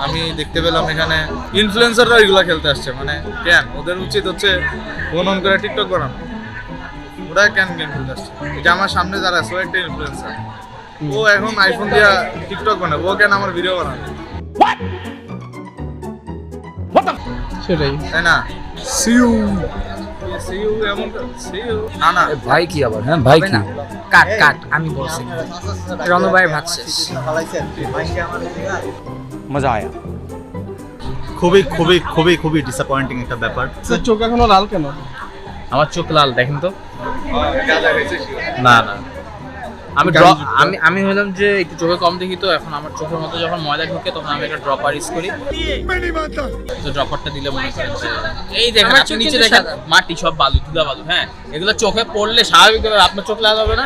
আমি দেখতে পেলাম এখানে ইনফ্লুয়েন্সাররা এগুলা খেলতে আসছে, মানে কেন ওদের উচিত হচ্ছে ফোন করে টিকটক বানানো, ওরা কেন গেম খেলতে আসছে? এই যে আমার সামনে যারা আছে ও একটা ইনফ্লুয়েন্সার, ও এখন আইফোন দিয়া টিকটক বানাবে, ও কেন আমার ভিডিও বানাবে? সেটাই। তাই না? সিউ সিউ এমন সিউ না না ভাই কি আবার? হ্যাঁ ভাই কি? কাট আমি বলছি রনু ভাইয়ের ভাত শেষ। মজা আয়া। খুবই খুবই খুবই খুবই ডিসঅ্যাপয়েন্টিং একটা ব্যাপার। চোখ এখনো লাল কেন? আমার চোখ লাল দেখেন তো। না না আমি আমি হলাম যে একটু চোখে কম দেখি, তো এখন আমার চোখের মধ্যে যখন ময়লা ঢুকে তখন আমি একটা ড্রপার ইউজ করি। তো ড্রপারটা দিলে মনে করেন যে এই দেখেন আপনি নিচে দেখেন মাটি সব বালু ধুলা বালু, হ্যাঁ এগুলো চোখে পড়লে স্বাভাবিকভাবে আপনার চোখ লাল হবে না?